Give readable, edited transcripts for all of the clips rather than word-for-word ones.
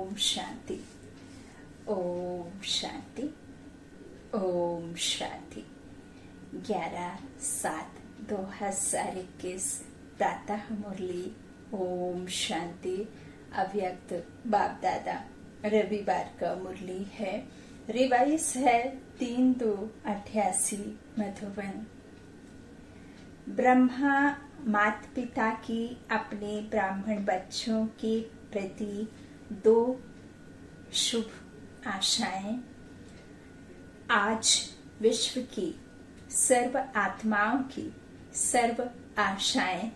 ओम शांति, ओम शांति, ओम शांति। 11/7/2021 प्रातः मुरली। ओम शांति। अव्यक्त बाप दादा रविवार का मुरली है। रिवाइज है 3/2/88 मधुबन। ब्रह्मा माता पिता की अपने ब्राह्मण बच्चों के प्रति 2 शुभ आशाएं। आज विश्व की सर्व आत्माओं की सर्व आशाएं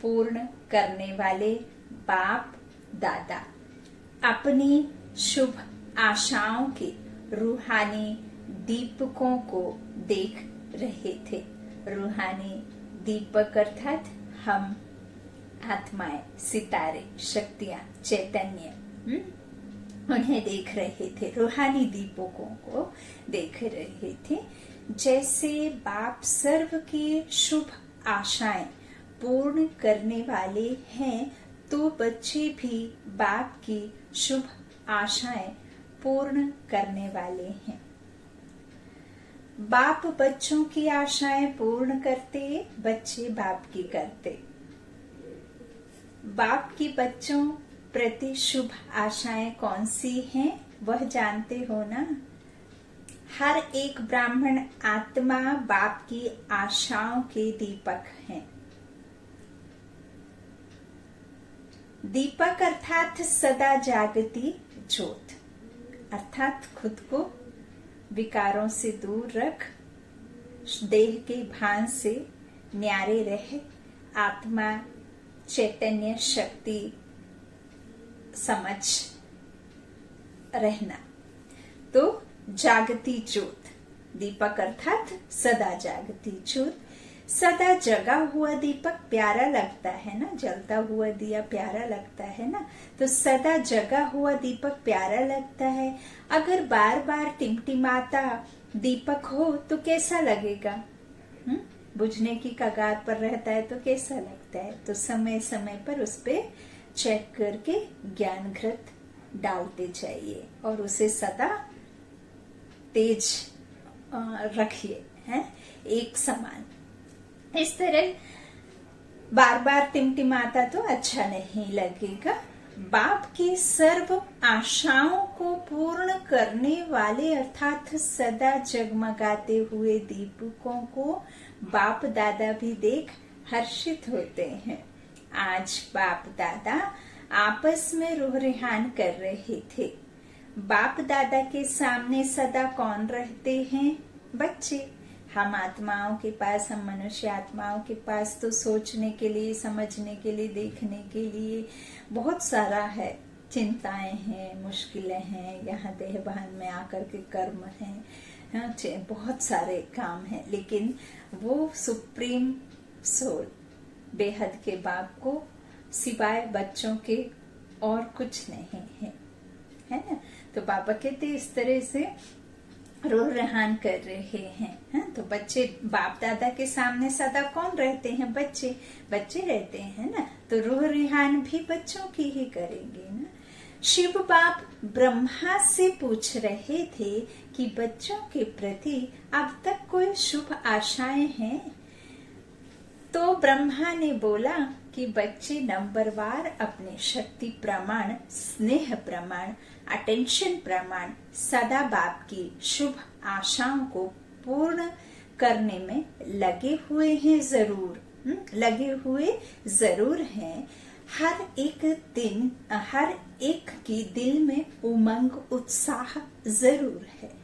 पूर्ण करने वाले बाप दादा अपनी शुभ आशाओं के रूहानी दीपकों को देख रहे थे। रूहानी दीपक अर्थात हम आत्माएं, सितारे, शक्तियां, चैतन्य उन्हें देख रहे थे। रूहानी दीपकों को देख रहे थे। जैसे बाप सर्व की शुभ आशाएं पूर्ण करने वाले हैं, तो बच्चे भी बाप की शुभ आशाएं पूर्ण करने वाले हैं। बाप बच्चों की आशाएं पूर्ण करते, बच्चे बाप की करते। बाप की बच्चों प्रति शुभ आशाएं कौन सी हैं, वह जानते हो ना। हर एक ब्राह्मण आत्मा बाप की आशाओं के दीपक हैं। दीपक अर्थात सदा जागती ज्योत, अर्थात खुद को विकारों से दूर रख, देह के भान से न्यारे रहे, आत्मा चैतन्य शक्ति समझ रहना। तो जागती ज्योत, दीपक अर्थात सदा जागती ज्योत। सदा जगा हुआ दीपक प्यारा लगता है ना, जलता हुआ दिया प्यारा लगता है ना। तो सदा जगा हुआ दीपक प्यारा लगता है। अगर बार बार टिमटिमाता दीपक हो तो कैसा लगेगा? बुझने की कगार पर रहता है तो कैसा लगता है? तो समय समय पर उस पे चेक करके ज्ञान घृत डालते जाइए और उसे सदा तेज रखिए, हैं, एक समान। इस तरह बार बार टिमटिमाता तो अच्छा नहीं लगेगा। बाप की सर्व आशाओं को पूर्ण करने वाले अर्थात सदा जगमगाते हुए दीपकों को बाप दादा भी देख हर्षित होते हैं। आज बाप दादा आपस में रूह रिहान कर रहे थे। बाप दादा के सामने सदा कौन रहते हैं? बच्चे। हम आत्माओं के पास, हम मनुष्य आत्माओं के पास तो सोचने के लिए, समझने के लिए, देखने के लिए बहुत सारा है। चिंताएं हैं, मुश्किलें हैं, यहाँ देहभान में आकर के कर्म हैं, बहुत सारे काम हैं। लेकिन वो सुप्रीम सोल बेहद के बाप को सिवाय बच्चों के और कुछ नहीं है ना। तो बाबा कहते इस तरह से रूह रिहान कर रहे हैं। तो बच्चे बाप दादा के सामने सदा कौन रहते हैं? बच्चे रहते हैं ना। तो रूह रिहान भी बच्चों की ही करेंगे ना। शिव बाप ब्रह्मा से पूछ रहे थे कि बच्चों के प्रति अब तक कोई शुभ आशाएं हैं? तो ब्रह्मा ने बोला कि बच्चे नंबरवार अपने शक्ति प्रमाण, स्नेह प्रमाण, अटेंशन प्रमाण सदा बाप की शुभ आशाओं को पूर्ण करने में लगे हुए हैं। लगे हुए जरूर हैं। हर एक की दिल में उमंग, उत्साह जरूर है।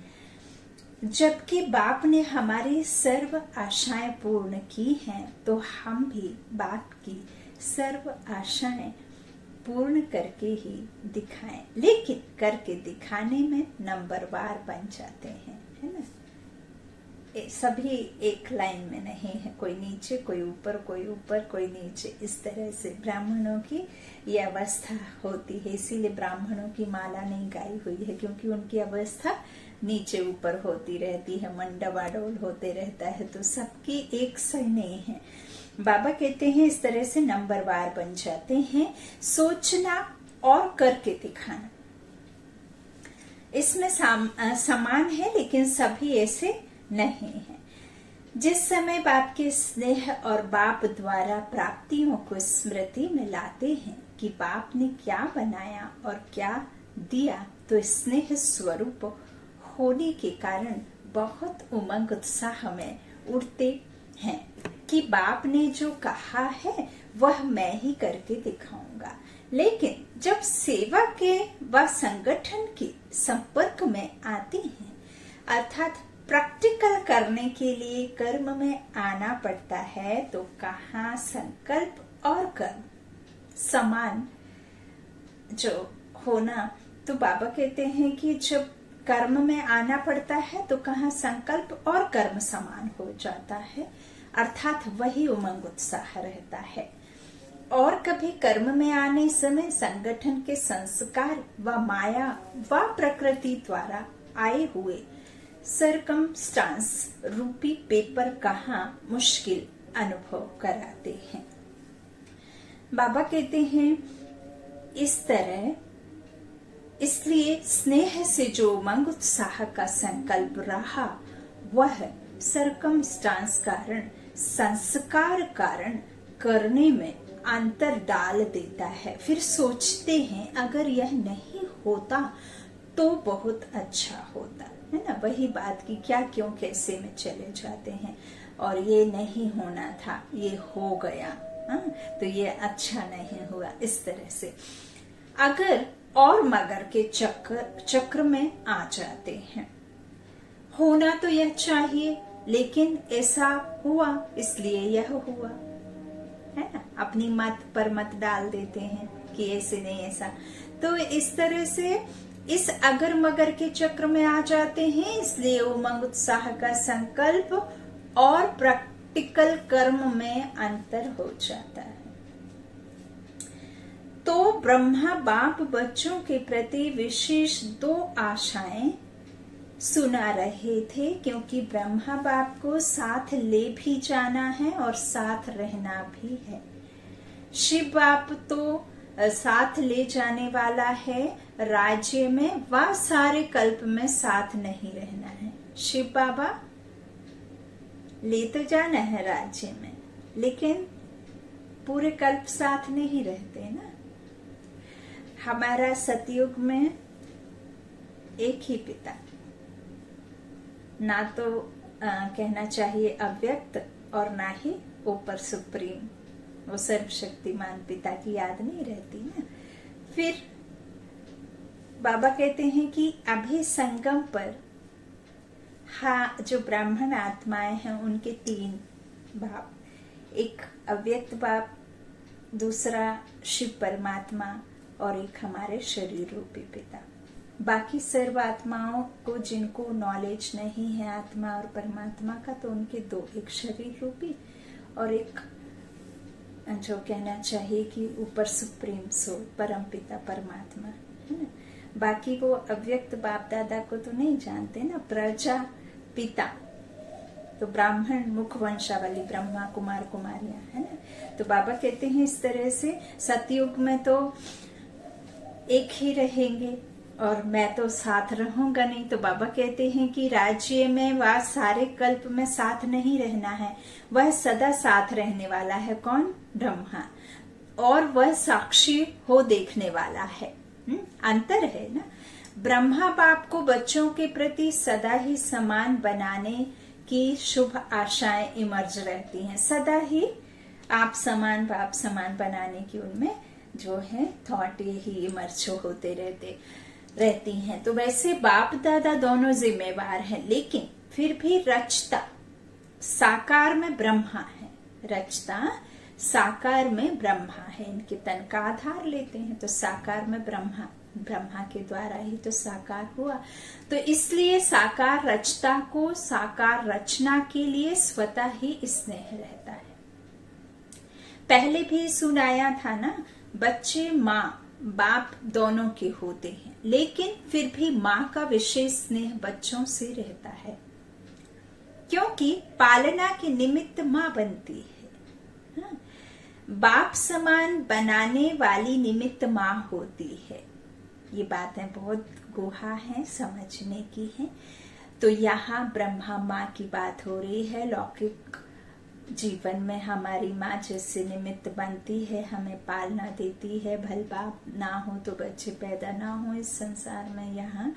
जबकि बाप ने हमारी सर्व आशाएं पूर्ण की हैं, तो हम भी बाप की सर्व आशाएं पूर्ण करके ही दिखाएं। लेकिन करके दिखाने में नंबरवार बन जाते हैं, है ना। सभी एक लाइन में नहीं है, कोई नीचे, कोई ऊपर, कोई ऊपर, कोई नीचे। इस तरह से ब्राह्मणों की ये अवस्था होती है। इसीलिए ब्राह्मणों की माला नहीं गाई हुई है, क्योंकि उनकी अवस्था नीचे ऊपर होती रहती है, मंडवाडोल होते रहता है। तो सबकी एक सही नहीं है। बाबा कहते हैं इस तरह से नंबरवार बन जाते हैं। सोचना और करके दिखाना, इसमें समान है, लेकिन सभी ऐसे नहीं हैं। जिस समय बाप के स्नेह और बाप द्वारा प्राप्तियों को स्मृति में लाते हैं कि बाप ने क्या बनाया और क्या दिया, तो स्नेह स्वरूप होने के कारण बहुत उमंग उत्साह में उठते हैं कि बाप ने जो कहा है वह मैं ही करके दिखाऊंगा। लेकिन जब सेवा के व संगठन के संपर्क में आते हैं, अर्थात प्रैक्टिकल करने के लिए कर्म में आना पड़ता है, तो कहाँ संकल्प और कर्म समान जो होना, तो बाबा कहते हैं कि जब कर्म में आना पड़ता है तो कहाँ संकल्प और कर्म समान हो जाता है, अर्थात वही उमंग उत्साह रहता है। और कभी कर्म में आने समय संगठन के संस्कार व माया व प्रकृति द्वारा आए हुए सरकमस्टांस रूपी पेपर कहाँ मुश्किल अनुभव कराते हैं। बाबा कहते हैं इस तरह, इसलिए स्नेह से जो उमंग उत्साह का संकल्प रहा, वह सरकमस्टांस कारण, संस्कार कारण करने में अंतर डाल देता है। फिर सोचते हैं अगर यह नहीं होता तो बहुत अच्छा होता है ना। वही बात की क्या क्यों कैसे में चले जाते हैं, और ये नहीं होना था, ये हो गया, तो ये अच्छा नहीं हुआ। इस तरह से अगर और मगर के चक्र में आ जाते हैं। होना तो यह चाहिए, लेकिन ऐसा हुआ इसलिए यह हुआ, है ना। अपनी मत पर मत डाल देते हैं कि ऐसे नहीं ऐसा, तो इस तरह से इस अगर मगर के चक्र में आ जाते हैं। इसलिए उमंग उत्साह का संकल्प और प्रैक्टिकल कर्म में अंतर हो जाता है। तो ब्रह्मा बाप बच्चों के प्रति विशेष दो आशाएं सुना रहे थे, क्योंकि ब्रह्मा बाप को साथ ले भी जाना है और साथ रहना भी है। शिव बाप तो साथ ले जाने वाला है राज्य में, वह सारे कल्प में साथ नहीं रहना है। शिव बाबा ले तो जाना है राज्य में, लेकिन पूरे कल्प साथ नहीं रहते ना। हमारा सतयुग में एक ही पिता, ना तो कहना चाहिए अव्यक्त और ना ही ऊपर सुप्रीम, वो सर्वशक्तिमान पिता की याद नहीं रहती ना। फिर बाबा कहते हैं कि अभी संगम पर जो ब्राह्मण आत्माएं हैं उनके तीन बाप, एक अव्यक्त बाप, दूसरा शिव परमात्मा और एक हमारे शरीर रूपी पिता। बाकी सर्व आत्माओं को जिनको नॉलेज नहीं है आत्मा और परमात्मा का, तो उनके दो, एक शरीर रूपी और एक जो कहना चाहिए कि ऊपर सुप्रीम सोल परम पिता परमात्मा, है ना। बाकी वो अव्यक्त बाप दादा को तो नहीं जानते ना, प्रजा पिता तो ब्राह्मण मुख वंशावली ब्रह्मा कुमार कुमारियां, है ना। तो बाबा कहते हैं इस तरह से सतयुग में तो एक ही रहेंगे और मैं तो साथ रहूंगा नहीं। तो बाबा कहते हैं कि राज्य में वह सारे कल्प में साथ नहीं रहना है, वह सदा साथ रहने वाला है। कौन? ब्रह्मा, और वह साक्षी हो देखने वाला है। अंतर है ना। ब्रह्मा बाप को बच्चों के प्रति सदा ही समान बनाने की शुभ आशाएं इमर्ज रहती हैं। सदा ही आप समान बाप समान बनाने की उनमें जो है थॉट ही इमर्ज होते रहती हैं। तो वैसे बाप दादा दोनों जिम्मेवार हैं, लेकिन फिर भी रचता साकार में ब्रह्मा है, रचता साकार में ब्रह्मा है। इनके तन का आधार लेते हैं तो साकार में ब्रह्मा के द्वारा ही तो साकार हुआ। तो इसलिए साकार रचता को साकार रचना के लिए स्वतः ही स्नेह रहता है। पहले भी सुनाया था ना, बच्चे माँ बाप दोनों के होते हैं, लेकिन फिर भी माँ का विशेष स्नेह बच्चों से रहता है, क्योंकि पालना के निमित्त माँ बनती है। बाप समान बनाने वाली निमित्त माँ होती है। ये बातें बहुत गुहा हैं, समझने की हैं। तो यहाँ ब्रह्मा माँ की बात हो रही है। लौकिक जीवन में हमारी माँ जैसे निमित्त बनती है, हमें पालना देती है। भल बाप ना हो तो बच्चे पैदा ना हो इस संसार में। यहाँ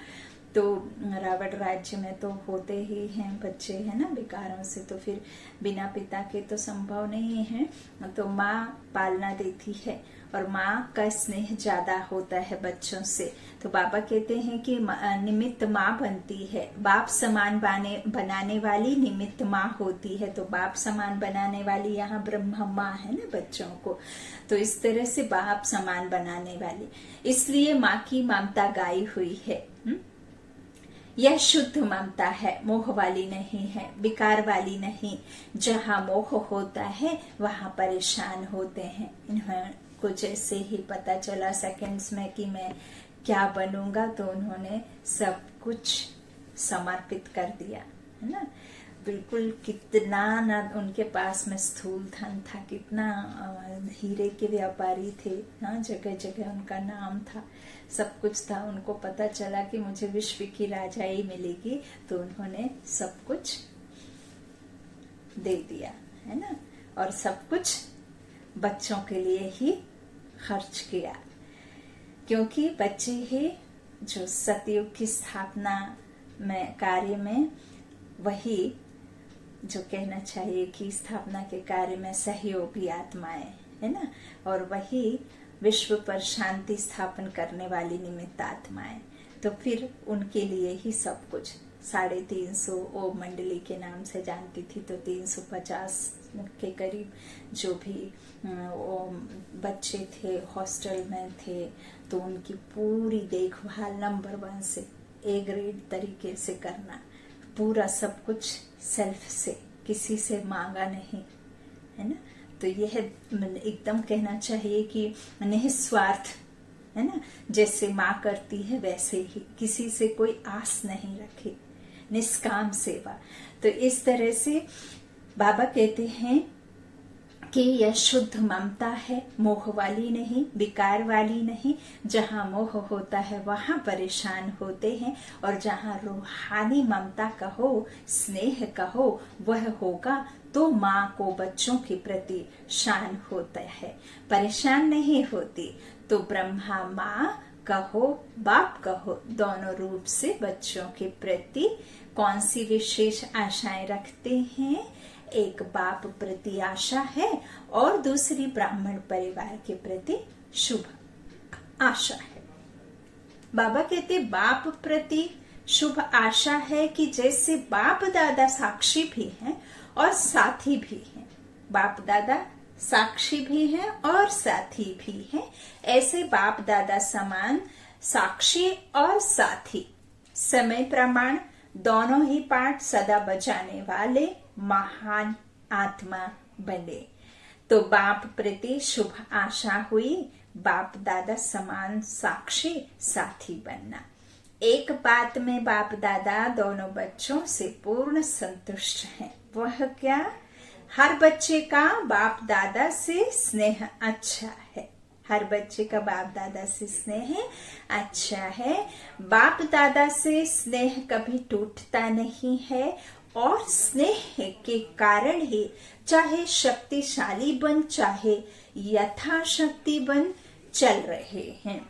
तो रावण राज्य में तो होते ही हैं बच्चे, है ना, विकारों से, तो फिर बिना पिता के तो संभव नहीं है। तो माँ पालना देती है और माँ का स्नेह ज्यादा होता है बच्चों से। तो बाबा कहते हैं कि निमित्त माँ बनती है, बाप समान बनाने वाली निमित्त माँ होती है। तो बाप समान बनाने वाली यहाँ ब्रह्मा माँ है ना बच्चों को, तो इस तरह से बाप समान बनाने वाली, इसलिए माँ की ममता गाई हुई है। यह शुद्ध ममता है, मोह वाली नहीं है, विकार वाली नहीं। जहाँ मोह होता है वहाँ परेशान होते हैं। इनको जैसे ही पता चला सेकंड्स में कि मैं क्या बनूंगा, तो उन्होंने सब कुछ समर्पित कर दिया, है ना। बिल्कुल कितना ना उनके पास में स्थूल धन था, कितना हीरे के व्यापारी थे, हाँ, जगह जगह उनका नाम था, सब कुछ था। उनको पता चला कि मुझे विश्व की राजाई मिलेगी, तो उन्होंने सब कुछ दे दिया, है ना, और सब कुछ बच्चों के लिए ही खर्च किया, क्योंकि बच्चे ही जो सतयुग की स्थापना में कार्य में, वही जो कहना चाहिए कि स्थापना के कार्य में सहयोगी आत्माएं, है ना, और वही विश्व पर शांति स्थापन करने वाली निमित्त आत्माएं। तो फिर उनके लिए ही सब कुछ 350 वो मंडली के नाम से जानती थी, तो 350 के करीब जो भी वो बच्चे थे हॉस्टल में थे, तो उनकी पूरी देखभाल नंबर 1 से A ग्रेड तरीके से करना, पूरा सब कुछ सेल्फ से, किसी से मांगा नहीं, है ना। तो यह एकदम कहना चाहिए कि निस्वार्थ, है ना, जैसे माँ करती है वैसे ही, किसी से कोई आस नहीं रखी, निष्काम सेवा। तो इस तरह से बाबा कहते हैं कि यह शुद्ध ममता है, मोह वाली नहीं, विकार वाली नहीं। जहाँ मोह होता है वहाँ परेशान होते हैं, और जहाँ रूहानी ममता कहो, स्नेह कहो, वह होगा तो माँ को बच्चों के प्रति शान होता है, परेशान नहीं होती। तो ब्रह्मा माँ कहो, बाप कहो, दोनों रूप से बच्चों के प्रति कौन सी विशेष आशाएं रखते हैं। एक बाप प्रति आशा है और दूसरी ब्राह्मण परिवार के प्रति शुभ आशा है। बाबा कहते बाप प्रति शुभ आशा है कि जैसे बाप दादा साक्षी भी हैं और साथी भी हैं, बाप दादा साक्षी भी हैं और साथी भी हैं, ऐसे बाप दादा समान साक्षी और साथी, समय प्रमाण दोनों ही पाठ सदा बचाने वाले महान आत्मा बने। तो बाप प्रति शुभ आशा हुई, बाप दादा समान साक्षी साथी बनना। एक बात में बाप दादा दोनों बच्चों से पूर्ण संतुष्ट हैं, वह क्या, हर बच्चे का बाप दादा से स्नेह अच्छा है, हर बच्चे का बाप दादा से स्नेह अच्छा है। बाप दादा से स्नेह कभी टूटता नहीं है, और स्नेह के कारण ही चाहे शक्तिशाली बन, चाहे यथाशक्ति बन चल रहे हैं।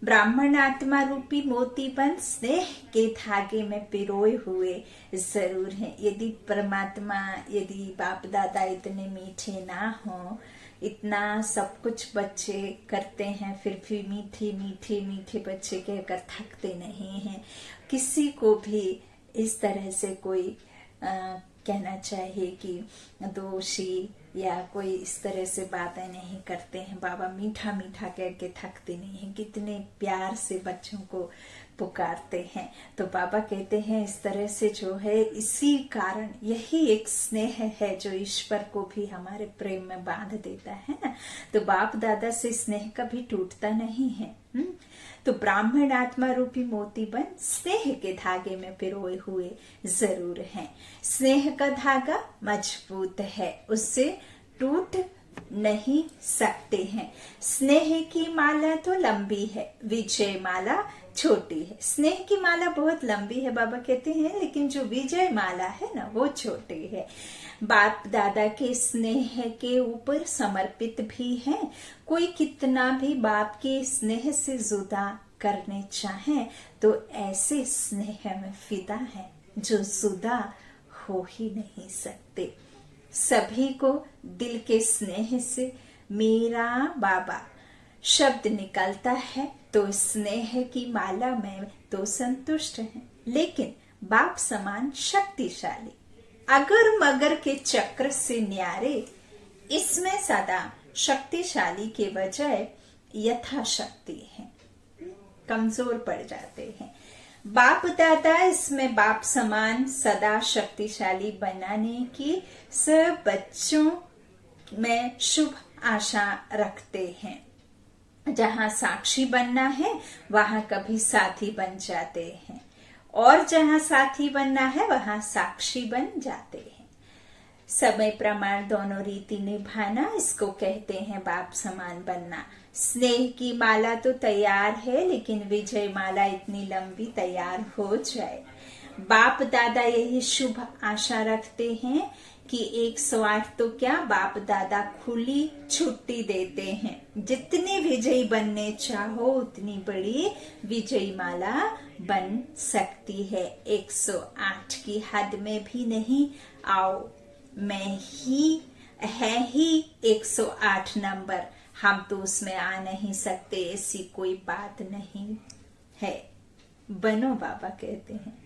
ब्राह्मण आत्मा रूपी मोती बन स्नेह के धागे में पिरोए हुए जरूर हैं। यदि परमात्मा, यदि बाप दादा इतने मीठे ना हो, इतना सब कुछ बच्चे करते हैं, फिर भी मीठे मीठे मीठे बच्चे कहकर थकते नहीं हैं। किसी को भी इस तरह से कोई कहना चाहिए कि दोषी या कोई इस तरह से बातें नहीं करते हैं। बाबा मीठा मीठा कह के थकते नहीं हैं, कितने प्यार से बच्चों को पुकारते हैं। तो बाबा कहते हैं इस तरह से जो है, इसी कारण यही एक स्नेह है जो ईश्वर को भी हमारे प्रेम में बांध देता है ना। तो बाप दादा से स्नेह कभी टूटता नहीं है। तो ब्राह्मण आत्मा रूपी मोती बन स्नेह के धागे में पिरोए हुए जरूर हैं। स्नेह का धागा मजबूत है, उससे टूट नहीं सकते हैं। स्नेह की माला तो लंबी है, विजय माला छोटी है। स्नेह की माला बहुत लंबी है बाबा कहते हैं, लेकिन जो विजय माला है ना वो छोटी है। बाप दादा के स्नेह के ऊपर समर्पित भी है। कोई कितना भी बाप के स्नेह से जुदा करने चाहे तो ऐसे स्नेह में फिदा है जो जुदा हो ही नहीं सकते। सभी को दिल के स्नेह से मेरा बाबा शब्द निकलता है तो स्नेह की माला में तो संतुष्ट है। लेकिन बाप समान शक्तिशाली अगर मगर के चक्र से न्यारे, इसमें सदा शक्तिशाली के बजाय यथाशक्ति है, कमजोर पड़ जाते हैं। बाप दादा इसमें बाप समान सदा शक्तिशाली बनाने की सब बच्चों में शुभ आशा रखते हैं। जहां साक्षी बनना है वहां कभी साथी बन जाते हैं, और जहां साथी बनना है वहां साक्षी बन जाते हैं। समय प्रमाण दोनों रीति निभाना, इसको कहते हैं बाप समान बनना। स्नेह की माला तो तैयार है, लेकिन विजय माला इतनी लंबी तैयार हो जाए। बाप दादा यही शुभ आशा रखते हैं कि 108 तो क्या, बाप दादा खुली छुट्टी देते हैं। जितनी विजयी बनने चाहो उतनी बड़ी विजयी माला बन सकती है। 108 की हद में भी नहीं आओ, मैं ही है ही 108 नंबर, हम तो उसमें आ नहीं सकते, ऐसी कोई बात नहीं है। बनो बाबा कहते हैं,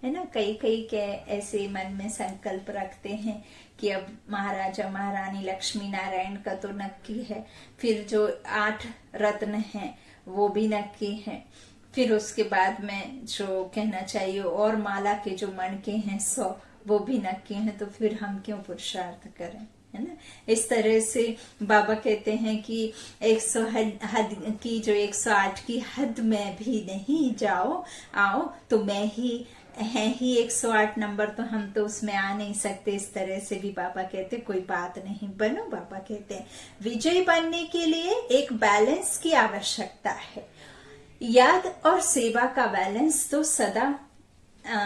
है ना। कई के ऐसे मन में संकल्प रखते हैं कि अब महाराजा महारानी लक्ष्मी नारायण का तो नक्की है, फिर जो 8 रत्न हैं वो भी नक्की हैं, फिर उसके बाद में जो कहना चाहिए और माला के जो मणके हैं 100 वो भी नक्की हैं, तो फिर हम क्यों पुरुषार्थ करें, है ना। इस तरह से बाबा कहते हैं कि 100 हद की जो 108 की हद में भी नहीं आओ तो मैं ही है ही 108 नंबर, तो हम तो उसमें आ नहीं सकते। इस तरह से भी बाबा कहते कोई बात नहीं, बनो। बाबा कहते हैं विजयी बनने के लिए एक बैलेंस की आवश्यकता है। याद और सेवा का बैलेंस तो सदा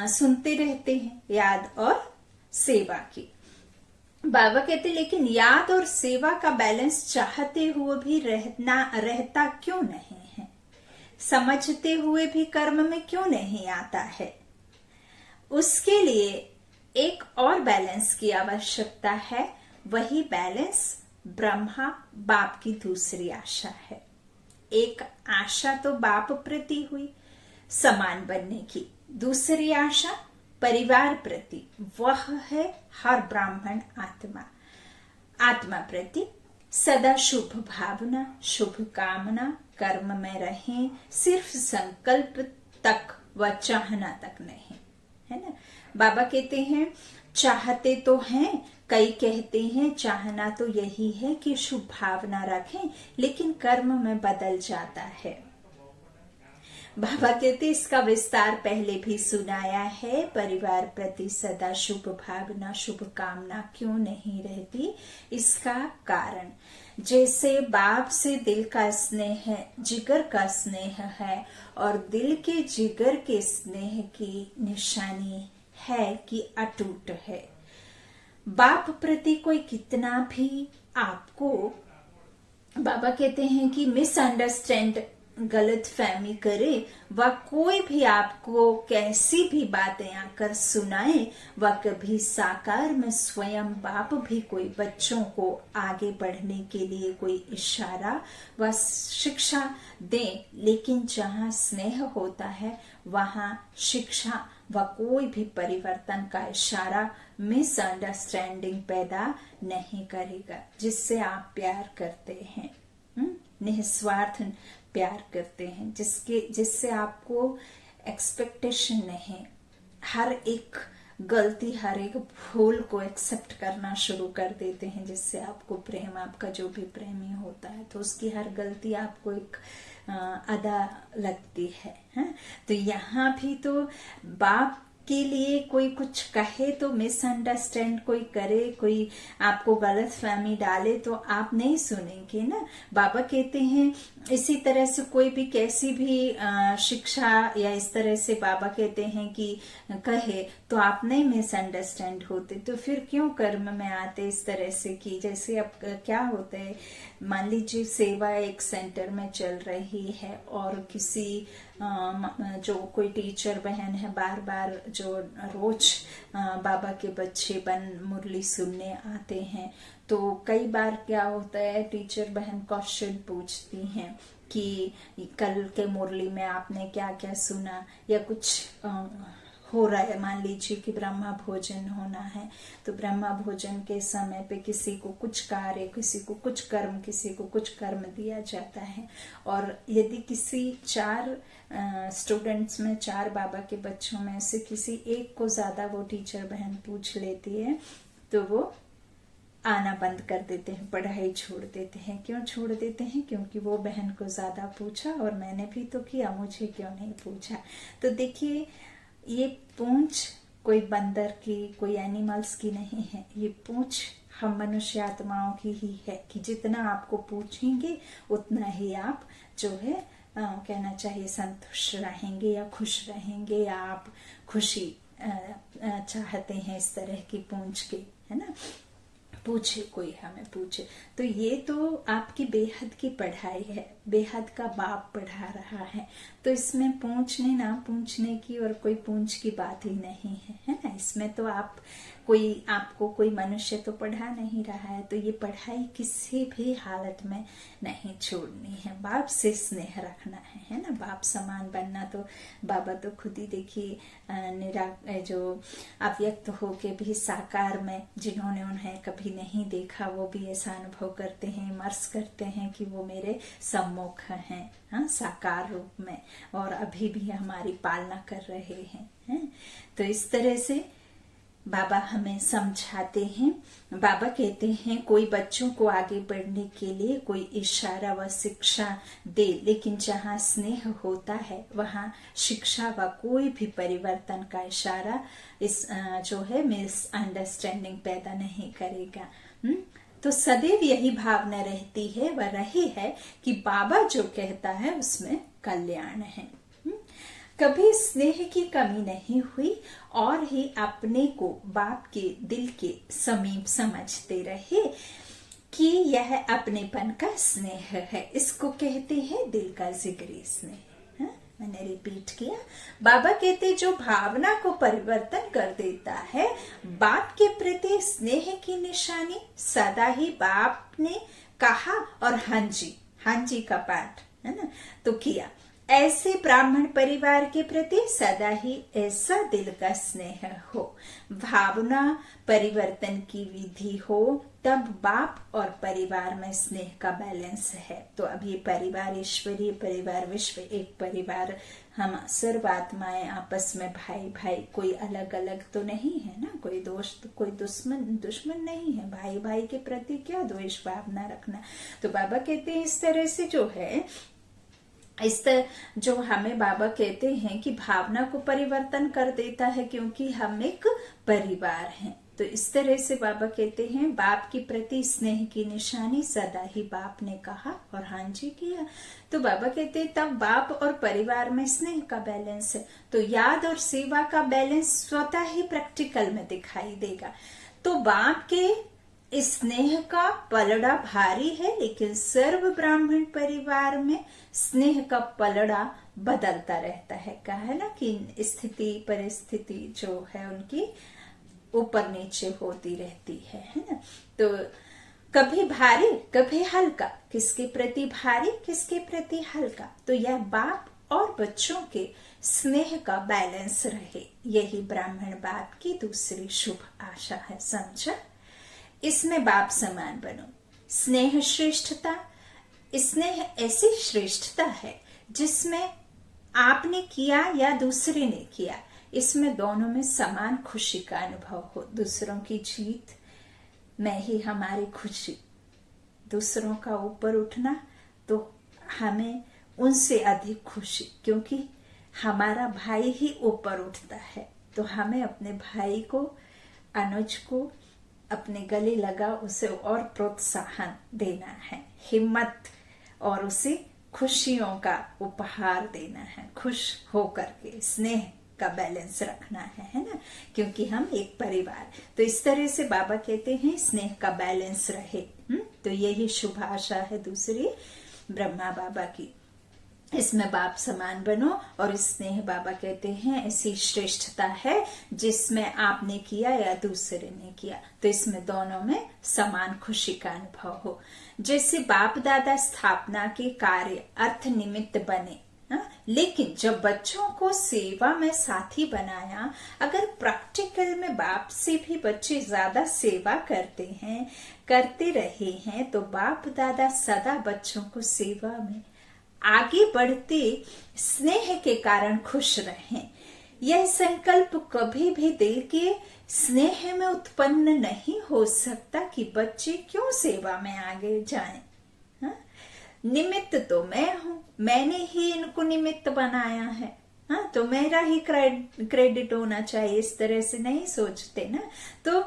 सुनते रहते हैं, याद और सेवा की। बाबा कहते लेकिन याद और सेवा का बैलेंस चाहते हुए भी रहता क्यों नहीं है, समझते हुए भी कर्म में क्यों नहीं आता है। उसके लिए एक और बैलेंस की आवश्यकता है। वही बैलेंस ब्रह्मा बाप की दूसरी आशा है। एक आशा तो बाप प्रति हुई समान बनने की, दूसरी आशा परिवार प्रति, वह है हर ब्राह्मण आत्मा प्रति सदा शुभ भावना, शुभ कामना, कर्म में रहें, सिर्फ संकल्प तक व चाहना तक नहीं, है ना। बाबा कहते हैं चाहते तो हैं, कई कहते हैं चाहना तो यही है कि शुभ भावना रखें, लेकिन कर्म में बदल जाता है। बाबा कहते इसका विस्तार पहले भी सुनाया है। परिवार प्रति सदा शुभ भावना, शुभ कामना क्यों नहीं रहती, इसका कारण जैसे बाप से दिल का स्नेह है, जिगर का स्नेह है, और दिल के जिगर के स्नेह की निशानी है कि अटूट है। बाप प्रति कोई कितना भी आपको, बाबा कहते हैं कि मिसअंडरस्टैंड, गलत फहमी करे, वह कोई भी आपको कैसी भी बातें आकर सुनाए, वह कभी साकार में स्वयं बाप भी कोई बच्चों को आगे बढ़ने के लिए कोई इशारा व शिक्षा दे, लेकिन जहाँ स्नेह होता है वहाँ शिक्षा व कोई भी परिवर्तन का इशारा मिसअंडरस्टैंडिंग पैदा नहीं करेगा। जिससे आप प्यार करते हैं, निस्वार्थ प्यार करते हैं, जिससे आपको एक्सपेक्टेशन नहीं, हर एक गलती, हर एक भूल को एक्सेप्ट करना शुरू कर देते हैं, जिससे आपको प्रेम, आपका जो भी प्रेमी होता है तो उसकी हर गलती आपको एक अदा लगती है। तो यहाँ भी तो बाप के लिए कोई कुछ कहे तो मिसअंडरस्टैंड कोई करे, कोई आपको गलत फहमी डाले तो आप नहीं सुनेंगे ना। बाबा कहते हैं इसी तरह से कोई भी कैसी भी शिक्षा या इस तरह से बाबा कहते हैं कि कहे तो आप नहीं मिसअंडरस्टैंड होते, तो फिर क्यों कर्म में आते इस तरह से कि जैसे अब क्या होता है, मान लीजिए सेवा एक सेंटर में चल रही है और किसी जो कोई टीचर बहन है बार बार जो रोज बाबा के बच्चे बन मुरली सुनने आते हैं, तो कई बार क्या होता है टीचर बहन क्वेश्चन पूछती हैं कि कल के मुरली में आपने क्या क्या सुना, या कुछ हो रहा है, मान लीजिए कि ब्रह्मा भोजन होना है तो ब्रह्मा भोजन के समय पे किसी को कुछ कार्य, किसी को कुछ कर्म, किसी को कुछ कर्म दिया जाता है, और यदि किसी 4 स्टूडेंट्स में 4 बाबा के बच्चों में से किसी एक को ज्यादा वो टीचर बहन पूछ लेती है तो वो आना बंद कर देते हैं, पढ़ाई छोड़ देते हैं। क्यों छोड़ देते हैं? क्योंकि वो बहन को ज्यादा पूछा और मैंने भी तो किया, मुझे क्यों नहीं पूछा। तो देखिए ये पूंछ कोई बंदर की, कोई एनिमल्स की नहीं है, ये पूंछ हम मनुष्य आत्माओं की ही है कि जितना आपको पूछेंगे उतना ही आप जो है कहना चाहिए संतुष्ट रहेंगे या खुश रहेंगे, या आप खुशी चाहते हैं इस तरह की पूंछ के, है ना। पूछे कोई हमें पूछे तो ये तो आपकी बेहद की पढ़ाई है, बेहद का बाप पढ़ा रहा है, तो इसमें पूछने ना पूछने की और कोई पूछ की बात ही नहीं है ना। इसमें तो आपको कोई मनुष्य तो पढ़ा नहीं रहा है, तो ये पढ़ाई किसी भी हालत में नहीं छोड़नी है। बाप से स्नेह रखना है ना, बाप समान बनना। तो बाबा तो खुद ही देखिए जो अव्यक्त होके भी साकार में, जिन्होंने उन्हें कभी नहीं देखा वो भी ऐसा अनुभव करते हैं, मर्स करते हैं कि वो मेरे सम्मुख हैं, हाँ, साकार रूप में, और अभी भी हमारी पालना कर रहे हैं। तो इस तरह से बाबा हमें समझाते हैं। बाबा कहते हैं कोई बच्चों को आगे बढ़ने के लिए कोई इशारा व शिक्षा दे, लेकिन जहाँ स्नेह होता है वहाँ शिक्षा व कोई भी परिवर्तन का इशारा इस जो है मिसअंडरस्टैंडिंग पैदा नहीं करेगा। तो सदैव यही भावना रहती है व रही है कि बाबा जो कहता है उसमें कल्याण है। कभी स्नेह की कमी नहीं हुई और ही अपने को बाप के दिल के समीप समझते रहे कि यह अपनेपन का स्नेह है। इसको कहते हैं दिल का जिगरी स्नेह। मैंने रिपीट किया, बाबा कहते जो भावना को परिवर्तन कर देता है, बाप के प्रति स्नेह की निशानी सदा ही बाप ने कहा और हाँ जी का पाठ है ना तो किया। ऐसे ब्राह्मण परिवार के प्रति सदा ही ऐसा दिल का स्नेह हो, भावना परिवर्तन की विधि हो, तब बाप और परिवार में स्नेह का बैलेंस है। तो अब ये परिवार ईश्वरीय परिवार, विश्व एक परिवार, हम सर्व आत्माएं आपस में भाई भाई, कोई अलग अलग तो नहीं है ना, कोई दोस्त कोई दुश्मन नहीं है। भाई भाई के प्रति क्या द्वेष भावना रखना। तो बाबा कहते हैं इस तरह से जो है, इस तरह जो हमें बाबा कहते हैं कि भावना को परिवर्तन कर देता है, क्योंकि हम एक परिवार हैं। तो इस तरह से बाबा कहते हैं बाप के प्रति स्नेह की निशानी सदा ही बाप ने कहा और हाँ जी किया। तो बाबा कहते हैं तब बाप और परिवार में स्नेह का बैलेंस है, तो याद और सेवा का बैलेंस स्वतः ही प्रैक्टिकल में दिखाई देगा। तो बाप के स्नेह का पलड़ा भारी है, लेकिन सर्व ब्राह्मण परिवार में स्नेह का पलड़ा बदलता रहता है। कहा है ना कि स्थिति परिस्थिति जो है उनकी ऊपर नीचे होती रहती है ना। तो कभी भारी कभी हल्का, किसके प्रति भारी किसके प्रति हल्का, तो यह बाप और बच्चों के स्नेह का बैलेंस रहे, यही ब्राह्मण बाप की दूसरी शुभ आशा है। समझा? इसमें बाप समान बनो। स्नेह श्रेष्ठता, स्नेह ऐसी श्रेष्ठता है जिसमें आपने किया या दूसरे ने किया, इसमें दोनों में समान खुशी का अनुभव हो। दूसरों की जीत में ही हमारी खुशी, दूसरों का ऊपर उठना तो हमें उनसे अधिक खुशी, क्योंकि हमारा भाई ही ऊपर उठता है तो हमें अपने भाई को, अनुज को अपने गले लगा उसे और प्रोत्साहन देना है, हिम्मत, और उसे खुशियों का उपहार देना है, खुश होकर के स्नेह का बैलेंस रखना है ना, क्योंकि हम एक परिवार। तो इस तरह से बाबा कहते हैं स्नेह का बैलेंस रहे। तो यही शुभ आशा है दूसरी ब्रह्मा बाबा की। इसमें बाप समान बनो, और इस स्नेह बाबा कहते हैं ऐसी श्रेष्ठता है जिसमें आपने किया या दूसरे ने किया, तो इसमें दोनों में समान खुशी का अनुभव हो। जैसे बाप दादा स्थापना के कार्य अर्थ निमित्त बने, लेकिन जब बच्चों को सेवा में साथी बनाया, अगर प्रैक्टिकल में बाप से भी बच्चे ज्यादा सेवा करते रहे हैं, तो बाप दादा सदा बच्चों को सेवा में आगे बढ़ते स्नेह के कारण खुश रहें। यह संकल्प कभी भी दिल के स्नेह में उत्पन्न नहीं हो सकता कि बच्चे क्यों सेवा में आगे जाएं। निमित्त तो मैं हूं, मैंने ही इनको निमित्त बनाया है, तो मेरा ही क्रेडिट होना चाहिए, इस तरह से नहीं सोचते ना। तो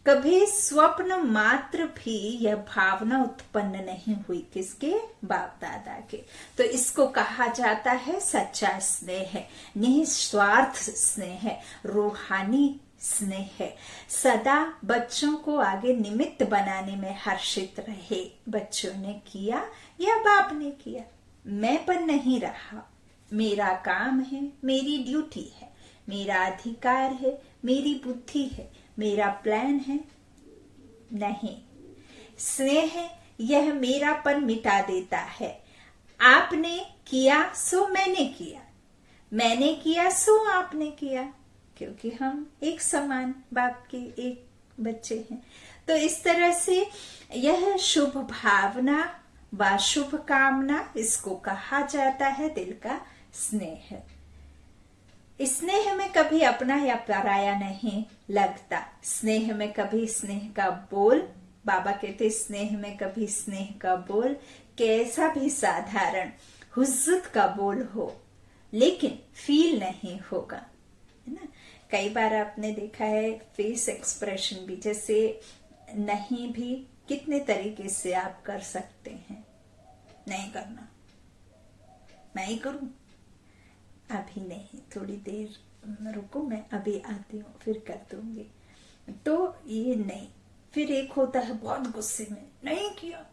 कभी स्वप्न मात्र भी यह भावना उत्पन्न नहीं हुई, किसके? बाप दादा के। तो इसको कहा जाता है सच्चा स्नेह, निस्वार्थ स्नेह, रूहानी स्नेह। सदा बच्चों को आगे निमित्त बनाने में हर्षित रहे। बच्चों ने किया या बाप ने किया, मैं पर नहीं रहा, मेरा काम है, मेरी ड्यूटी है, मेरा अधिकार है, मेरी बुद्धि है, मेरा प्लान है, नहीं। स्नेह यह मेरापन मिटा देता है। आपने किया सो मैंने किया, मैंने किया सो आपने किया, क्योंकि हम एक समान बाप के एक बच्चे हैं। तो इस तरह से यह शुभ भावना व शुभ कामना, इसको कहा जाता है दिल का स्नेह। स्नेह में कभी अपना या पराया नहीं लगता। स्नेह में कभी स्नेह का बोल, बाबा कहते स्नेह में कभी स्नेह का बोल कैसा भी साधारण हुज्जत का बोल हो, लेकिन फील नहीं होगा, है ना। कई बार आपने देखा है फेस एक्सप्रेशन भी, जैसे नहीं भी कितने तरीके से आप कर सकते हैं। नहीं करना, मैं ही करूं, अभी नहीं, थोड़ी देर रुको, मैं अभी आती हूँ फिर कर दूंगी, तो ये नहीं। फिर एक होता है बहुत गुस्से में, नहीं किया,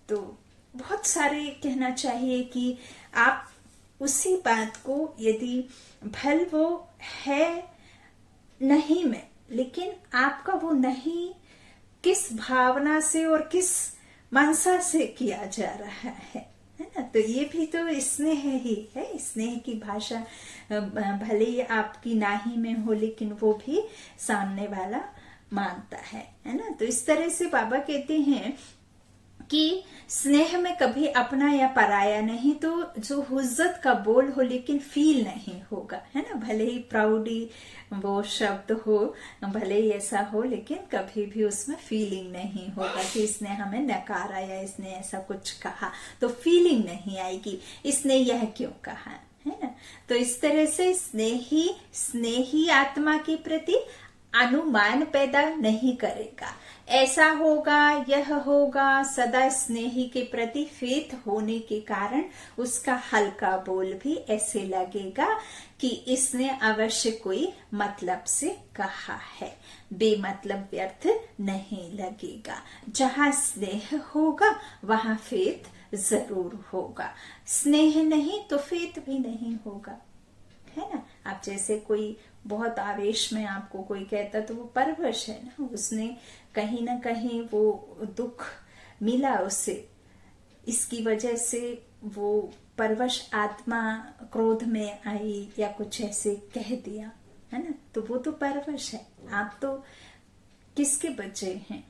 तो बहुत सारे कहना चाहिए कि आप उसी बात को, यदि भल वो है नहीं में, लेकिन आपका वो नहीं किस भावना से और किस मनसा से किया जा रहा है ना। तो ये भी तो स्नेह ही है। स्नेह की भाषा भले ही आपकी नाही में हो, लेकिन वो भी सामने वाला मानता है ना। तो इस तरह से बाबा कहते हैं कि स्नेह में कभी अपना या पराया नहीं, तो जो हुज्जत का बोल हो लेकिन फील नहीं होगा, है ना। भले ही प्राउडी वो शब्द हो, भले ही ऐसा हो, लेकिन कभी भी उसमें फीलिंग नहीं होगा कि इसने हमें नकारा या इसने ऐसा कुछ कहा, तो फीलिंग नहीं आएगी, इसने यह क्यों कहा, है ना। तो इस तरह से स्नेही आत्मा के प्रति अनुमान पैदा नहीं करेगा, ऐसा होगा यह होगा। सदा स्नेही के प्रति फेथ होने के कारण उसका हल्का बोल भी ऐसे लगेगा कि इसने अवश्य कोई मतलब से कहा है, बेमतलब व्यर्थ नहीं लगेगा। जहां स्नेह होगा वहां फेथ जरूर होगा, स्नेह नहीं तो फेथ भी नहीं होगा, है ना। आप जैसे कोई बहुत आवेश में आपको कोई कहता, तो वो परवश है ना, उसने कहीं ना कहीं वो दुख मिला उसे, इसकी वजह से वो परवश आत्मा क्रोध में आई या कुछ ऐसे कह दिया, है ना, तो वो तो परवश है। आप तो किसके बच्चे हैं?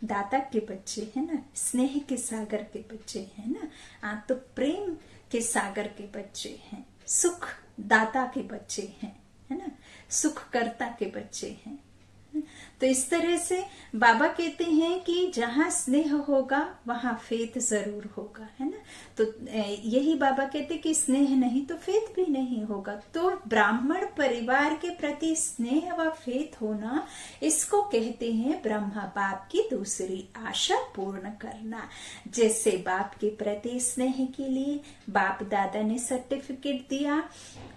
दाता के बच्चे हैं ना, स्नेह के सागर के बच्चे हैं ना, आप तो प्रेम के सागर के बच्चे हैं, सुख दाता के बच्चे हैं, है ना, सुख कर्ता के बच्चे हैं। तो इस तरह से बाबा कहते हैं कि जहां स्नेह होगा वहां फेथ जरूर होगा, है ना। तो यही बाबा कहते कि स्नेह नहीं तो फेथ भी नहीं होगा। तो ब्राह्मण परिवार के प्रति स्नेह व फेथ होना, इसको कहते हैं ब्रह्मा बाप की दूसरी आशा पूर्ण करना। जैसे बाप के प्रति स्नेह के लिए बाप दादा ने सर्टिफिकेट दिया,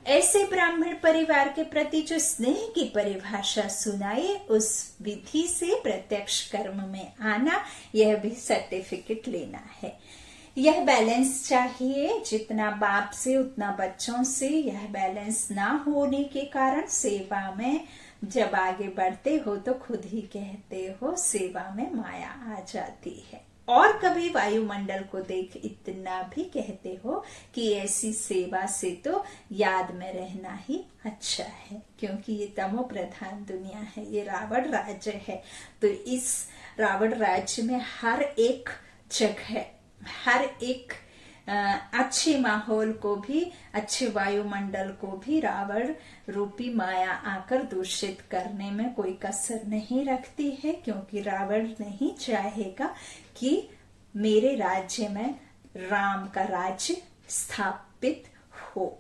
ऐसे ब्राह्मण परिवार के प्रति जो स्नेह की परिभाषा सुनाए, उस विधि से प्रत्यक्ष कर्म में आना, यह भी सर्टिफिकेट लेना है। यह बैलेंस चाहिए, जितना बाप से उतना बच्चों से। यह बैलेंस ना होने के कारण सेवा में जब आगे बढ़ते हो तो खुद ही कहते हो सेवा में माया आ जाती है। और कभी वायुमंडल को देख इतना भी कहते हो कि ऐसी सेवा से तो याद में रहना ही अच्छा है, क्योंकि ये तमो प्रधान दुनिया है, ये रावण राज्य है। तो इस रावण राज्य में हर एक जगह, हर एक अच्छे माहौल को भी, अच्छे वायुमंडल को भी रावण रूपी माया आकर दूषित करने में कोई कसर नहीं रखती है, क्योंकि रावण नहीं चाहेगा कि मेरे राज्य में राम का राज्य स्थापित हो।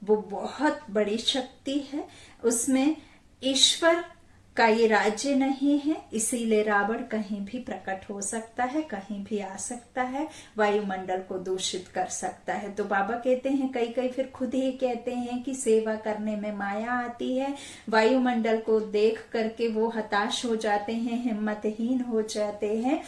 वो बहुत बड़ी शक्ति है, उसमें ईश्वर का ये राज्य नहीं है, इसीलिए रावण कहीं भी प्रकट हो सकता है, कहीं भी आ सकता है, वायुमंडल को दूषित कर सकता है। तो बाबा कहते हैं, कई कई फिर खुद ही कहते हैं कि सेवा करने में माया आती है, वायुमंडल को देख करके वो हताश हो जाते हैं, हिम्मतहीन हो जाते हैं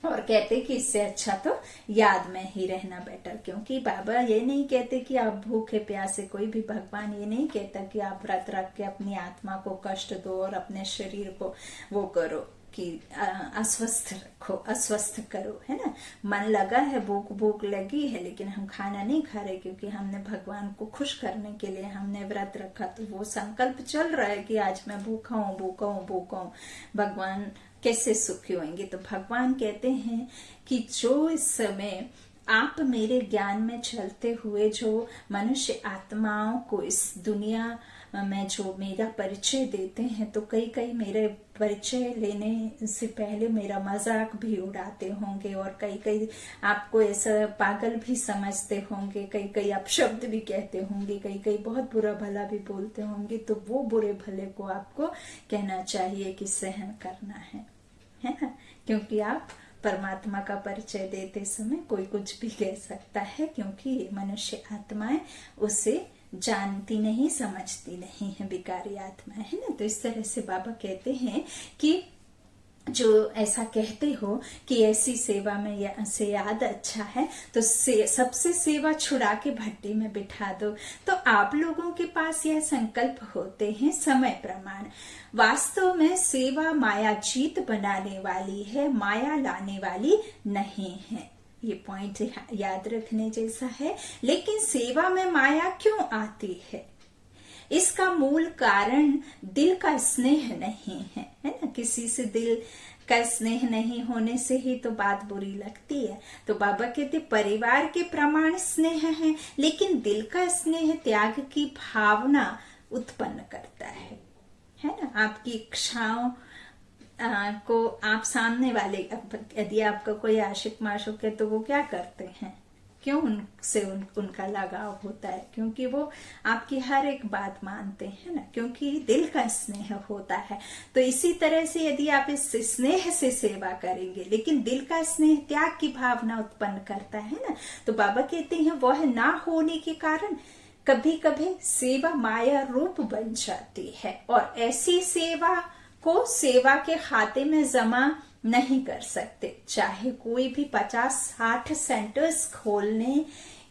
और कहते कि इससे अच्छा तो याद में ही रहना बेटर। क्योंकि बाबा ये नहीं कहते कि आप भूखे प्यासे, कोई भी भगवान ये नहीं कहता कि आप व्रत रख के अपनी आत्मा को कष्ट दो और अपने शरीर को वो करो कि अस्वस्थ रखो, अस्वस्थ करो, है ना। मन लगा है, भूख लगी है, लेकिन हम खाना नहीं खा रहे क्योंकि हमने भगवान को खुश करने के लिए हमने व्रत रखा। तो वो संकल्प चल रहा है कि आज मैं भूखा हूँ, भूखा हूँ, भूखा हूँ, भगवान कैसे सुखी होंगे। तो भगवान कहते हैं कि जो इस समय आप मेरे ज्ञान में चलते हुए जो मनुष्य आत्माओं को इस दुनिया में जो मेरा परिचय देते हैं, तो कई कई मेरे परिचय लेने से पहले मेरा मजाक भी उड़ाते होंगे और कई कई आपको ऐसा पागल भी समझते होंगे, कई कई अपशब्द भी कहते होंगे, कई कई बहुत बुरा भला भी बोलते होंगे। तो वो बुरे भले को आपको कहना चाहिए कि सहन करना है ना, क्योंकि आप परमात्मा का परिचय देते समय कोई कुछ भी कह सकता है, क्योंकि ये मनुष्य आत्माएं उसे जानती नहीं, समझती नहीं है, बिकारी आत्मा है ना। तो इस तरह से बाबा कहते हैं कि जो ऐसा कहते हो कि ऐसी सेवा में से याद अच्छा है, तो सबसे सेवा छुड़ा के भट्टी में बिठा दो। तो आप लोगों के पास यह संकल्प होते हैं समय प्रमाण। वास्तव में सेवा माया जीत बनाने वाली है, माया लाने वाली नहीं है। ये पॉइंट याद रखने जैसा है। लेकिन सेवा में माया क्यों आती है? इसका मूल कारण दिल का स्नेह नहीं है ना। किसी से दिल का स्नेह नहीं होने से ही तो बात बुरी लगती है। तो बाबा कहते परिवार के प्रमाण स्नेह है, लेकिन दिल का स्नेह त्याग की भावना उत्पन्न करता है ना। आपकी इच्छाओं को आप सामने वाले, यदि आपका कोई आशिक माशुक है तो वो क्या करते हैं, क्यों उनसे उनका लगाव होता है? क्योंकि वो आपकी हर एक बात मानते हैं ना, क्योंकि दिल का स्नेह होता है। तो इसी तरह से यदि आप इस स्नेह से सेवा करेंगे, लेकिन दिल का स्नेह त्याग की भावना उत्पन्न करता है ना, तो बाबा कहते हैं वह ना होने के कारण कभी कभी सेवा माया रूप बन जाती है, और ऐसी सेवा को सेवा के खाते में जमा नहीं कर सकते। चाहे कोई भी 50-60 सेंटर्स खोलने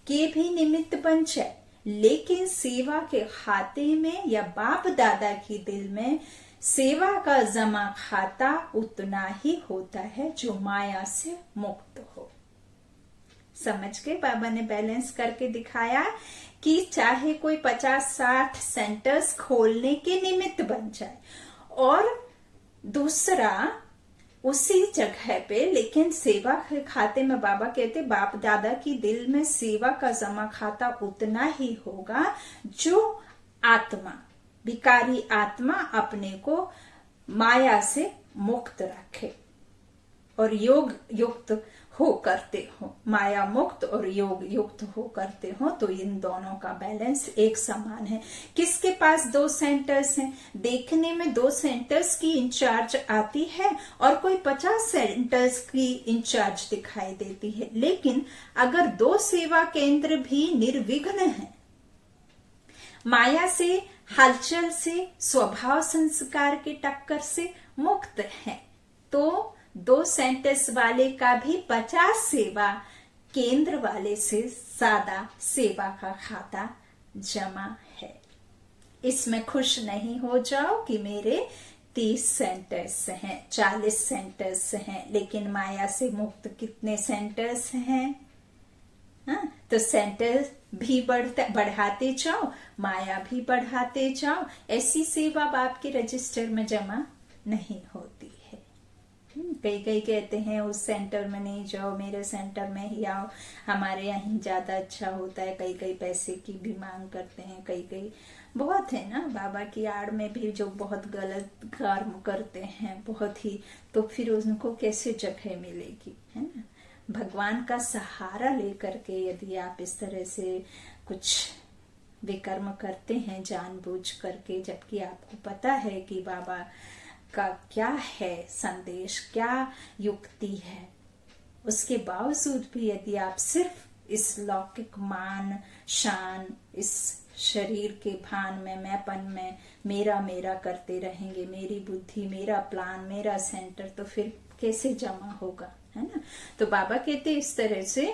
के भी निमित्त बन जाए, लेकिन सेवा के खाते में या बाप दादा की दिल में सेवा का जमा खाता उतना ही होता है जो माया से मुक्त हो। समझ के बाबा ने बैलेंस करके दिखाया कि चाहे कोई 50-60 सेंटर्स खोलने के निमित्त बन जाए, और दूसरा उसी जगह पे, लेकिन सेवा के खाते में बाबा कहते बाप दादा की दिल में सेवा का जमा खाता उतना ही होगा जो आत्मा, विकारी आत्मा अपने को माया से मुक्त रखे और योग युक्त हो करते हो, माया मुक्त और योग युक्त हो करते हो, तो इन दोनों का बैलेंस एक समान है। किसके पास 2 सेंटर्स हैं? देखने में 2 सेंटर्स की इंचार्ज आती है और कोई 50 सेंटर्स की इंचार्ज दिखाई देती है, लेकिन अगर 2 सेवा केंद्र भी निर्विघ्न हैं, माया से, हलचल से, स्वभाव संस्कार की टक्कर से मुक्त है, तो 2 सेंटर्स वाले का भी 50 सेवा केंद्र वाले से ज्यादा सेवा का खाता जमा है। इसमें खुश नहीं हो जाओ कि मेरे 30 सेंटर्स हैं, 40 सेंटर्स हैं, लेकिन माया से मुक्त कितने सेंटर्स हैं? हाँ, तो सेंटर भी बढ़ाते जाओ, माया भी बढ़ाते जाओ। ऐसी सेवा बाप के रजिस्टर में जमा नहीं होती है। कई कहते हैं उस सेंटर में नहीं जाओ, मेरे सेंटर में ही आओ, हमारे यहाँ ज्यादा अच्छा होता है। कई पैसे की भी मांग करते हैं, कई बहुत है ना बाबा की आड़ में भी जो बहुत गलत कर्म करते हैं, बहुत ही, तो फिर उनको कैसे जगह मिलेगी, है ना। भगवान का सहारा लेकर के यदि आप इस तरह से कुछ विकर्म करते हैं जानबूझ करके, जबकि आपको पता है कि बाबा का क्या है संदेश, क्या युक्ति है, उसके बावजूद भी यदि आप सिर्फ इस लौकिक मान शान, इस शरीर के भान में, मैंपन में मेरा मेरा करते रहेंगे, मेरी बुद्धि, मेरा प्लान, मेरा सेंटर, तो फिर कैसे जमा होगा, है ना। तो बाबा कहते इस तरह से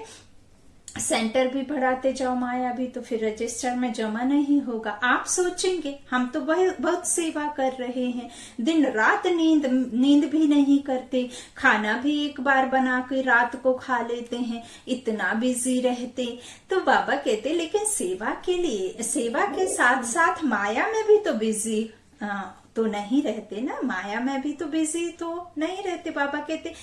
सेंटर भी बढ़ाते जाओ, माया भी, तो फिर रजिस्टर में जमा नहीं होगा। आप सोचेंगे हम तो बहुत सेवा कर रहे हैं, दिन रात नींद भी नहीं करते, खाना भी एक बार बना के रात को खा लेते हैं, इतना बिजी रहते। तो बाबा कहते लेकिन सेवा के लिए, सेवा के साथ साथ माया में भी तो बिजी तो नहीं रहते ना, माया में भी तो बिजी तो नहीं रहते। बाबा कहते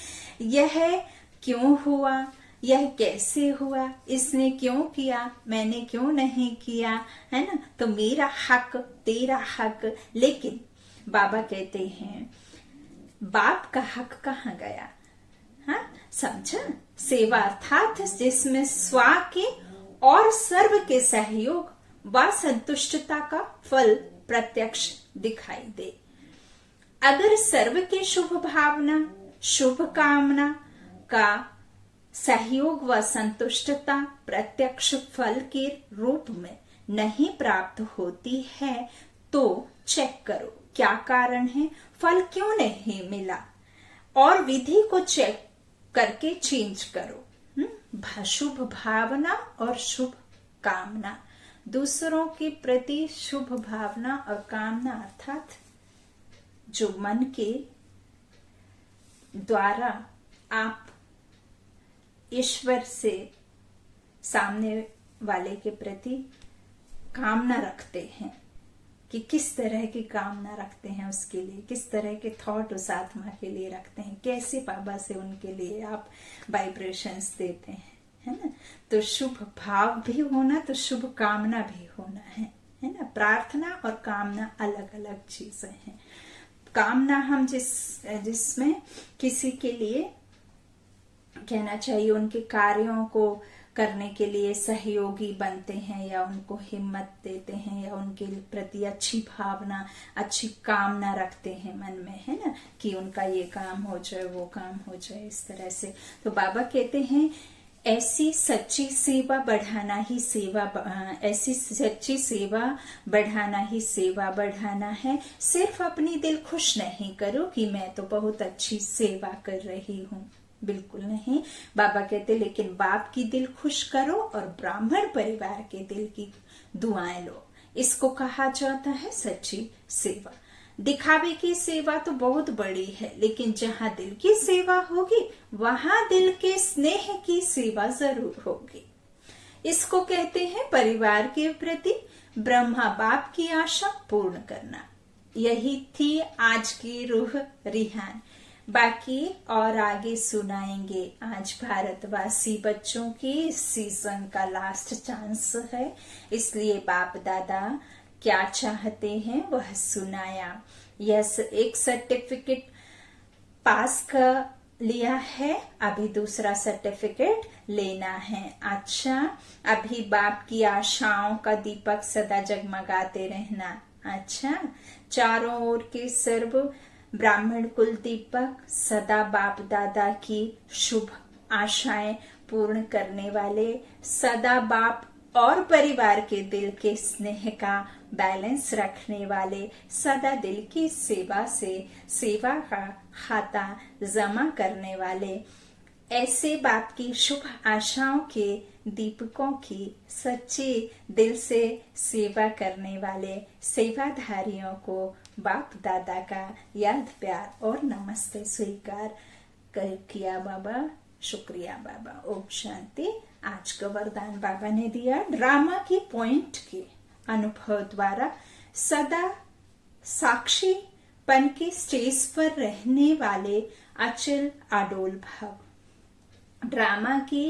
यह क्यों हुआ, यह कैसे हुआ, इसने क्यों किया, मैंने क्यों नहीं किया, है ना। तो मेरा हक, तेरा हक, लेकिन बाबा कहते हैं बाप का हक कहाँ गया? हाँ, समझा। सेवा अर्थात जिसमें स्व के और सर्व के सहयोग व संतुष्टता का फल प्रत्यक्ष दिखाई दे। अगर सर्व के शुभ भावना, शुभ कामना का सहयोग व संतुष्टता प्रत्यक्ष फल के रूप में नहीं प्राप्त होती है, तो चेक करो क्या कारण है, फल क्यों नहीं मिला, और विधि को चेक करके चेंज करो। शुभ भावना और शुभ कामना, दूसरों के प्रति शुभ भावना और कामना अर्थात जो मन के द्वारा आप ईश्वर से सामने वाले के प्रति कामना रखते हैं, कि किस तरह की कामना रखते हैं उसके लिए, किस तरह के थॉट उस आत्मा के लिए रखते हैं, कैसे बाबा से उनके लिए आप वाइब्रेशंस देते हैं, है ना। तो शुभ भाव भी होना, तो शुभ कामना भी होना है ना। प्रार्थना और कामना अलग अलग चीजें हैं। कामना हम जिसमें किसी के लिए कहना चाहिए, उनके कार्यों को करने के लिए सहयोगी बनते हैं, या उनको हिम्मत देते हैं, या उनके प्रति अच्छी भावना, अच्छी कामना रखते हैं मन में, है ना, कि उनका ये काम हो जाए, वो काम हो जाए, इस तरह से। तो बाबा कहते हैं ऐसी सच्ची सेवा बढ़ाना ही सेवा बढ़ाना है। सिर्फ अपनी दिल खुश नहीं करो कि मैं तो बहुत अच्छी सेवा कर रही हूँ, बिल्कुल नहीं। बाबा कहते लेकिन बाप की दिल खुश करो और ब्राह्मण परिवार के दिल की दुआएं लो। इसको कहा जाता है सच्ची सेवा। दिखावे की सेवा तो बहुत बड़ी है, लेकिन जहाँ दिल की सेवा होगी वहां दिल के स्नेह की सेवा जरूर होगी। इसको कहते हैं परिवार के प्रति ब्रह्मा बाप की आशा पूर्ण करना। यही थी आज की रूह रिहान। बाकी और आगे सुनाएंगे। आज भारतवासी बच्चों की इस सीजन का लास्ट चांस है, इसलिए बाप दादा क्या चाहते हैं वह सुनाया। यह एक सर्टिफिकेट पास का लिया है, अभी दूसरा सर्टिफिकेट लेना है। अच्छा, अभी बाप की आशाओं का दीपक सदा जगमगाते रहना। अच्छा, चारों ओर के सर्व ब्राह्मण कुल दीपक सदा बाप दादा की शुभ आशाएं पूर्ण करने वाले, सदा बाप और परिवार के दिल के स्नेह का बैलेंस रखने वाले, सदा दिल की सेवा से सेवा का खाता जमा करने वाले, ऐसे बाप की शुभ आशाओं के दीपकों की सच्चे दिल से सेवा करने वाले सेवाधारियों को बाप दादा का याद प्यार और नमस्ते स्वीकार किया बाबा। शुक्रिया बाबा। ओम शांति। आज का वरदान बाबा ने दिया, ड्रामा की पॉइंट के अनुभव द्वारा सदा साक्षी पन के स्टेज पर रहने वाले अचल अडोल भव। ड्रामा की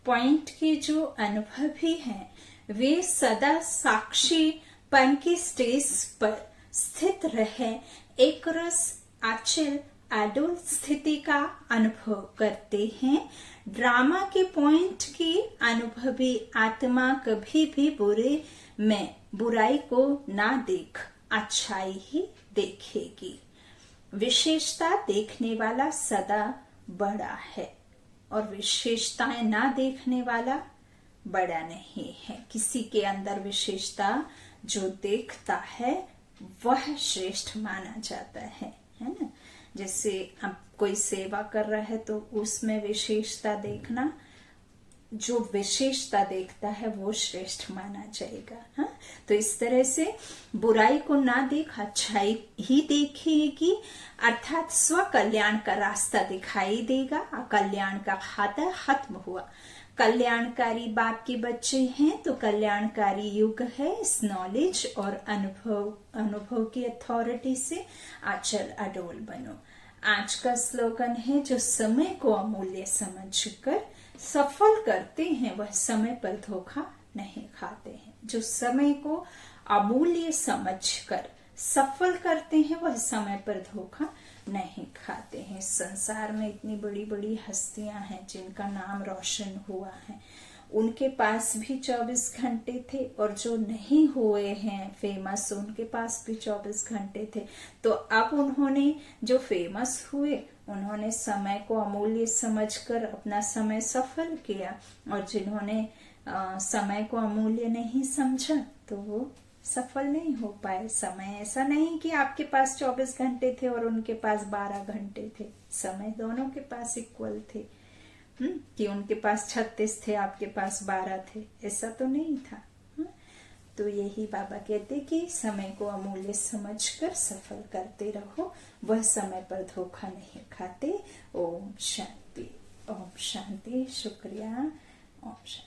पॉइंट के जो अनुभवी हैं वे सदा साक्षी पन के स्टेज पर स्थित रहे एक रस अचल अडोल स्थिति का अनुभव करते हैं। ड्रामा के पॉइंट की अनुभवी आत्मा कभी भी बुरे में बुराई को ना देख अच्छाई ही देखेगी। विशेषता देखने वाला सदा बड़ा है और विशेषताएं ना देखने वाला बड़ा नहीं है। किसी के अंदर विशेषता जो देखता है वह श्रेष्ठ माना जाता है ना। जैसे अब कोई सेवा कर रहा है तो उसमें विशेषता देखना, जो विशेषता देखता है वो श्रेष्ठ माना जाएगा। हाँ? तो इस तरह से बुराई को ना देख अच्छाई ही देखेगी, अर्थात स्व कल्याण का रास्ता दिखाई देगा। कल्याण का खाता खत्म हुआ। कल्याणकारी बाप के बच्चे हैं तो कल्याणकारी युग है। इस नॉलेज और अनुभव की अथॉरिटी से अचल अडोल बनो। आज का स्लोगन है, जो समय को अमूल्य समझकर सफल करते हैं वह समय पर धोखा नहीं खाते हैं। जो समय को अमूल्य समझकर सफल करते हैं वह समय पर धोखा नहीं खाते हैं। संसार में इतनी बड़ी बड़ी हस्तियां हैं जिनका नाम रोशन हुआ है, उनके पास भी 24 घंटे थे और जो नहीं हुए हैं फेमस उनके पास भी 24 घंटे थे। तो अब उन्होंने जो फेमस हुए उन्होंने समय को अमूल्य समझकर अपना समय सफल किया, और जिन्होंने समय को अमूल्य नहीं समझा तो वो सफल नहीं हो पाए। समय ऐसा नहीं कि आपके पास 24 घंटे थे और उनके पास 12 घंटे थे। समय दोनों के पास इक्वल थे। कि उनके पास 36 थे आपके पास 12 थे, ऐसा तो नहीं था। तो यही बाबा कहते कि समय को अमूल्य समझकर सफल करते रहो, वह समय पर धोखा नहीं खाते। ओम शांति। ओम शांति। शुक्रिया। ओम शांति।